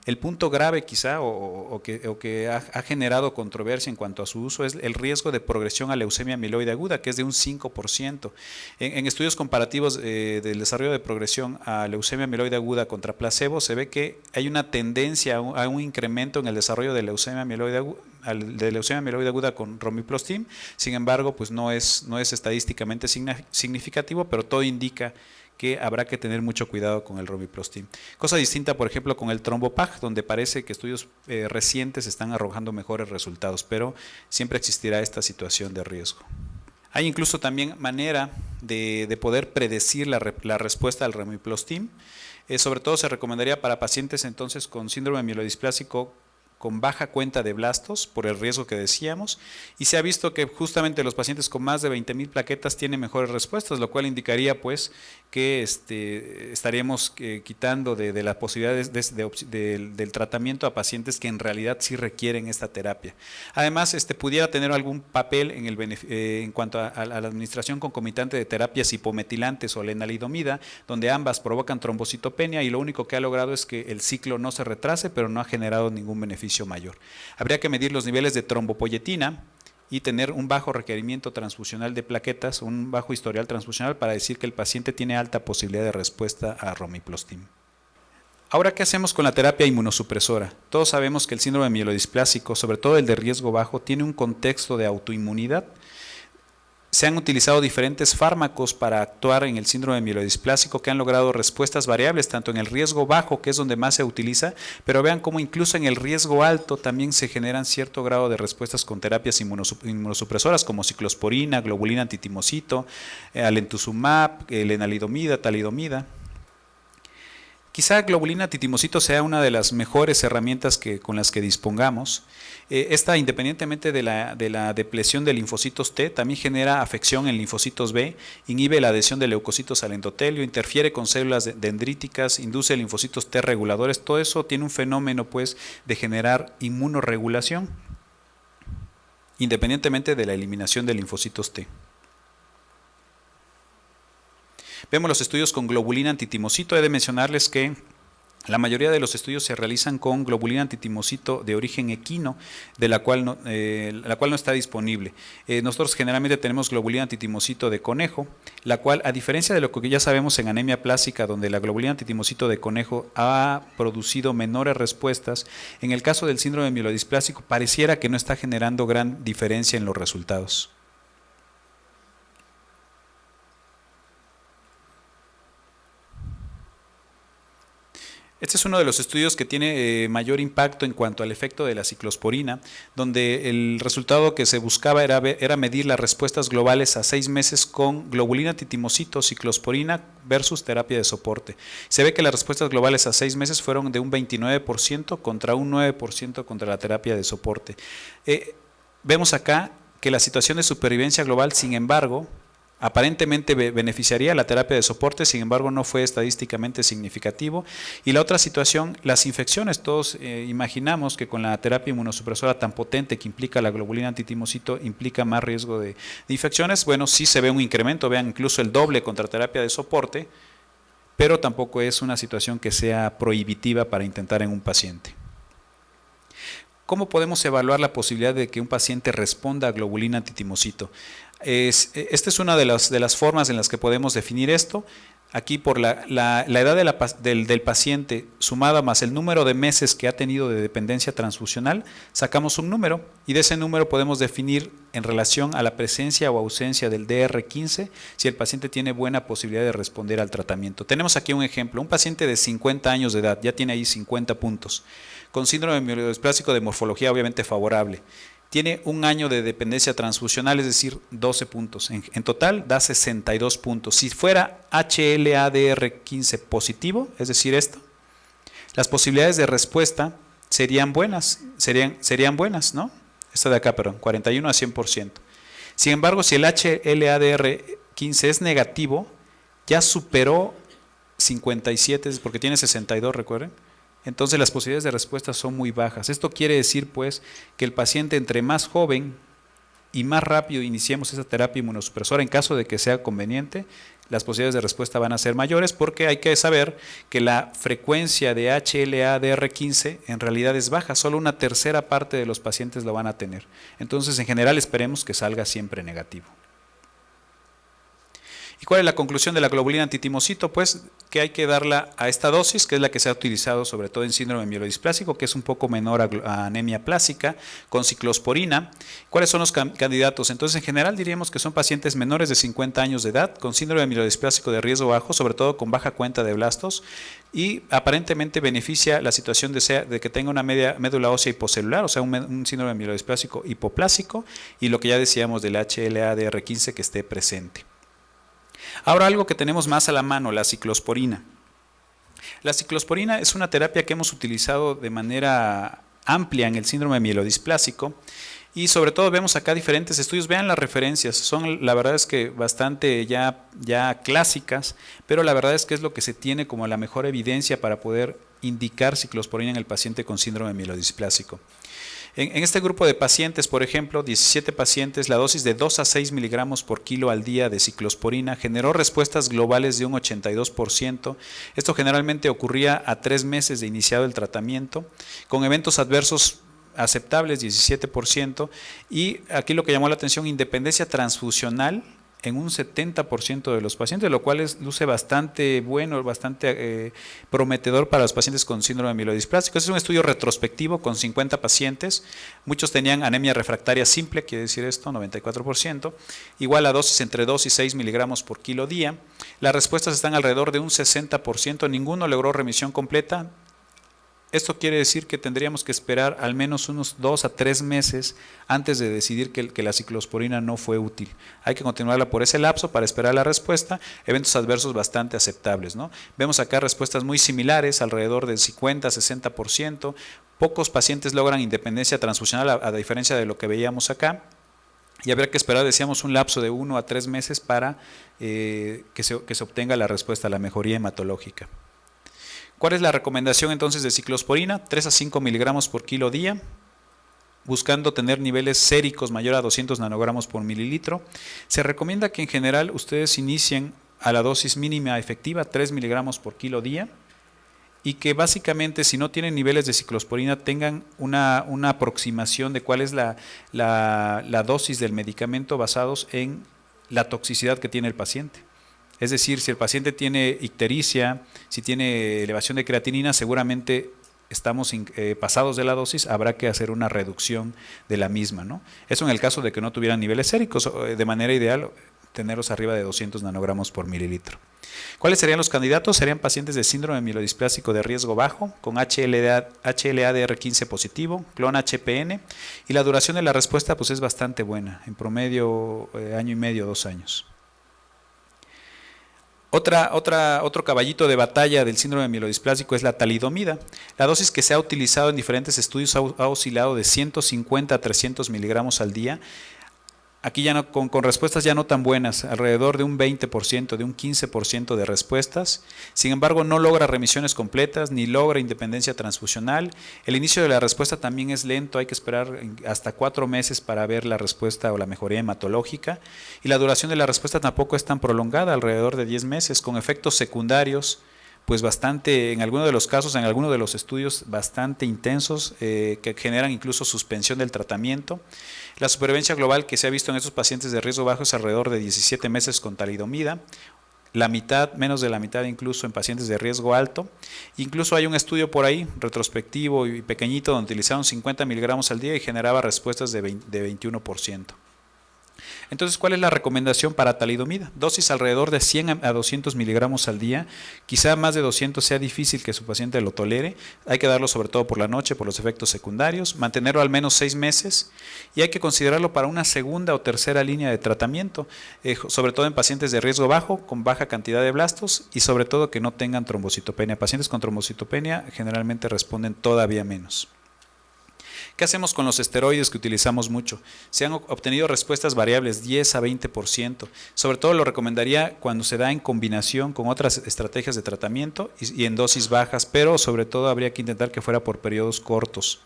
El punto grave quizá o que ha generado controversia en cuanto a su uso es el riesgo de progresión a leucemia mieloide aguda, que es de un 5%. En estudios comparativos del desarrollo de progresión a leucemia mieloide aguda contra placebo se ve que hay una tendencia a un incremento en el desarrollo de leucemia mieloide aguda con romiplastim. Sin embargo, pues no es estadísticamente significativo, pero todo indica que habrá que tener mucho cuidado con el romiplastim. Cosa distinta, por ejemplo, con el trombopag, donde parece que estudios recientes están arrojando mejores resultados, pero siempre existirá esta situación de riesgo. Hay incluso también manera de poder predecir la respuesta al romiplastim. Sobre todo se recomendaría para pacientes entonces con síndrome mielodisplásico con baja cuenta de blastos, por el riesgo que decíamos, y se ha visto que justamente los pacientes con más de 20,000 plaquetas tienen mejores respuestas, lo cual indicaría pues que estaríamos quitando de las posibilidades del tratamiento a pacientes que en realidad sí requieren esta terapia. Además, pudiera tener algún papel en cuanto a la administración concomitante de terapias hipometilantes o lenalidomida, donde ambas provocan trombocitopenia y lo único que ha logrado es que el ciclo no se retrase, pero no ha generado ningún beneficio mayor. Habría que medir los niveles de trombopoyetina y tener un bajo requerimiento transfusional de plaquetas, un bajo historial transfusional para decir que el paciente tiene alta posibilidad de respuesta a romiplastim. Ahora, ¿qué hacemos con la terapia inmunosupresora? Todos sabemos que el síndrome mielodisplásico, sobre todo el de riesgo bajo, tiene un contexto de autoinmunidad. Se han utilizado diferentes fármacos para actuar en el síndrome mielodisplásico que han logrado respuestas variables, tanto en el riesgo bajo, que es donde más se utiliza, pero vean cómo incluso en el riesgo alto también se generan cierto grado de respuestas con terapias inmunosupresoras como ciclosporina, globulina antitimocito, alemtuzumab, lenalidomida, talidomida. Quizá globulina titimocito sea una de las mejores herramientas con las que dispongamos. Esta, independientemente de la depresión de linfocitos T, también genera afección en linfocitos B, inhibe la adhesión de leucocitos al endotelio, interfiere con células dendríticas, induce linfocitos T reguladores. Todo eso tiene un fenómeno pues, de generar inmunorregulación, independientemente de la eliminación de linfocitos T. Vemos los estudios con globulina antitimocito. He de mencionarles que la mayoría de los estudios se realizan con globulina antitimocito de origen equino, de la cual no está disponible. Nosotros generalmente tenemos globulina antitimocito de conejo, la cual, a diferencia de lo que ya sabemos en anemia plástica, donde la globulina antitimocito de conejo ha producido menores respuestas, en el caso del síndrome mielodisplásico pareciera que no está generando gran diferencia en los resultados. Este es uno de los estudios que tiene mayor impacto en cuanto al efecto de la ciclosporina, donde el resultado que se buscaba era medir las respuestas globales a 6 meses con globulina titimocito, ciclosporina versus terapia de soporte. Se ve que las respuestas globales a 6 meses fueron de un 29% contra un 9% contra la terapia de soporte. Vemos acá que la situación de supervivencia global, sin embargo, aparentemente beneficiaría la terapia de soporte, sin embargo no fue estadísticamente significativo. Y la otra situación, las infecciones, todos imaginamos que con la terapia inmunosupresora tan potente que implica la globulina antitimocito implica más riesgo de infecciones. Bueno, sí se ve un incremento, vean incluso el doble contra terapia de soporte, pero tampoco es una situación que sea prohibitiva para intentar en un paciente. ¿Cómo podemos evaluar la posibilidad de que un paciente responda a globulina antitimocito? Esta es una de las formas en las que podemos definir esto. Aquí por la edad del paciente sumada más el número de meses que ha tenido de dependencia transfusional, sacamos un número y de ese número podemos definir en relación a la presencia o ausencia del DR15 si el paciente tiene buena posibilidad de responder al tratamiento. Tenemos aquí un ejemplo, un paciente de 50 años de edad, ya tiene ahí 50 puntos, con síndrome mielodisplásico de morfología obviamente favorable. Tiene un año de dependencia transfusional, es decir, 12 puntos. En total da 62 puntos. Si fuera HLA-DR15 positivo, es decir, esto, las posibilidades de respuesta serían buenas, ¿no? Esta de acá, perdón, 41 a 100%. Sin embargo, si el HLA-DR15 es negativo, ya superó 57, porque tiene 62, recuerden. Entonces las posibilidades de respuesta son muy bajas. Esto quiere decir pues que el paciente entre más joven y más rápido iniciemos esa terapia inmunosupresora en caso de que sea conveniente, las posibilidades de respuesta van a ser mayores, porque hay que saber que la frecuencia de HLA-DR15 en realidad es baja, solo una tercera parte de los pacientes lo van a tener. Entonces, en general, esperemos que salga siempre negativo. ¿Y cuál es la conclusión de la globulina antitimocito? Pues que hay que darla a esta dosis, que es la que se ha utilizado sobre todo en síndrome mielodisplásico, que es un poco menor a anemia plástica, con ciclosporina. ¿Cuáles son los candidatos? Entonces, en general diríamos que son pacientes menores de 50 años de edad, con síndrome mielodisplásico de riesgo bajo, sobre todo con baja cuenta de blastos, y aparentemente beneficia la situación de que tenga una médula ósea hipocelular, o sea, un síndrome mielodisplásico hipoplásico, y lo que ya decíamos del HLA-DR15 que esté presente. Ahora algo que tenemos más a la mano, la ciclosporina. La ciclosporina es una terapia que hemos utilizado de manera amplia en el síndrome mielodisplásico y sobre todo vemos acá diferentes estudios. Vean las referencias, son la verdad es que bastante ya clásicas, pero la verdad es que es lo que se tiene como la mejor evidencia para poder indicar ciclosporina en el paciente con síndrome mielodisplásico. En este grupo de pacientes, por ejemplo, 17 pacientes, la dosis de 2 a 6 miligramos por kilo al día de ciclosporina generó respuestas globales de un 82%. Esto generalmente ocurría a 3 meses de iniciado el tratamiento, con eventos adversos aceptables, 17%, y aquí lo que llamó la atención, independencia transfusional en un 70% de los pacientes, lo cual luce bastante bueno, bastante prometedor para los pacientes con síndrome mielodisplásico. Este es un estudio retrospectivo con 50 pacientes, muchos tenían anemia refractaria simple, quiere decir esto, 94%, igual a dosis entre 2 y 6 miligramos por kilo día. Las respuestas están alrededor de un 60%, ninguno logró remisión completa. Esto quiere decir que tendríamos que esperar al menos unos 2 a 3 meses antes de decidir que la ciclosporina no fue útil. Hay que continuarla por ese lapso para esperar la respuesta, eventos adversos bastante aceptables, ¿no? Vemos acá respuestas muy similares, alrededor del 50-60%. Pocos pacientes logran independencia transfusional, a diferencia de lo que veíamos acá. Y habría que esperar, decíamos, un lapso de 1 a 3 meses para que se obtenga la respuesta, la mejoría hematológica. ¿Cuál es la recomendación entonces de ciclosporina? 3 a 5 miligramos por kilo día, buscando tener niveles séricos mayor a 200 nanogramos por mililitro. Se recomienda que en general ustedes inicien a la dosis mínima efectiva, 3 miligramos por kilo día, y que básicamente si no tienen niveles de ciclosporina tengan una aproximación de cuál es la dosis del medicamento basados en la toxicidad que tiene el paciente. Es decir, si el paciente tiene ictericia, si tiene elevación de creatinina, seguramente estamos pasados de la dosis, habrá que hacer una reducción de la misma, ¿no? Eso en el caso de que no tuvieran niveles séricos, de manera ideal tenerlos arriba de 200 nanogramos por mililitro. ¿Cuáles serían los candidatos? Serían pacientes de síndrome mielodisplásico de riesgo bajo, con HLA-DR15 positivo, clon HPN, y la duración de la respuesta pues es bastante buena, en promedio año y medio, 2 años. Otro caballito de batalla del síndrome mielodisplásico es la talidomida. La dosis que se ha utilizado en diferentes estudios ha oscilado de 150 a 300 miligramos al día. Aquí ya no, con respuestas ya no tan buenas, alrededor de un 20%, de un 15% de respuestas. Sin embargo, no logra remisiones completas, ni logra independencia transfusional. El inicio de la respuesta también es lento, hay que esperar hasta 4 meses para ver la respuesta o la mejoría hematológica. Y la duración de la respuesta tampoco es tan prolongada, alrededor de 10 meses, con efectos secundarios, pues bastante, en algunos de los casos, en algunos de los estudios, bastante intensos, que generan incluso suspensión del tratamiento. La supervivencia global que se ha visto en estos pacientes de riesgo bajo es alrededor de 17 meses con talidomida, la mitad, menos de la mitad incluso en pacientes de riesgo alto. Incluso hay un estudio por ahí, retrospectivo y pequeñito, donde utilizaron 50 miligramos al día y generaba respuestas de 21%. Entonces, ¿cuál es la recomendación para talidomida? Dosis alrededor de 100 a 200 miligramos al día. Quizá más de 200 sea difícil que su paciente lo tolere. Hay que darlo sobre todo por la noche, por los efectos secundarios. Mantenerlo al menos 6 meses. Y hay que considerarlo para una segunda o tercera línea de tratamiento, sobre todo en pacientes de riesgo bajo, con baja cantidad de blastos y sobre todo que no tengan trombocitopenia. Pacientes con trombocitopenia generalmente responden todavía menos. ¿Qué hacemos con los esteroides que utilizamos mucho? Se han obtenido respuestas variables 10 a 20%. Sobre todo lo recomendaría cuando se da en combinación con otras estrategias de tratamiento y en dosis bajas, pero sobre todo habría que intentar que fuera por periodos cortos.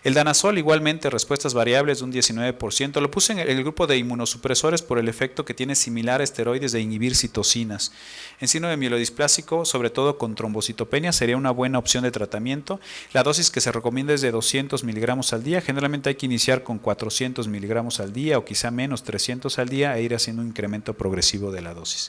El danazol igualmente, respuestas variables de un 19%. Lo puse en el grupo de inmunosupresores por el efecto que tiene similar a esteroides de inhibir citocinas. En síndrome mielodisplásico, sobre todo con trombocitopenia, sería una buena opción de tratamiento. La dosis que se recomienda es de 200 miligramos al día. Generalmente hay que iniciar con 400 miligramos al día o quizá menos, 300 al día e ir haciendo un incremento progresivo de la dosis.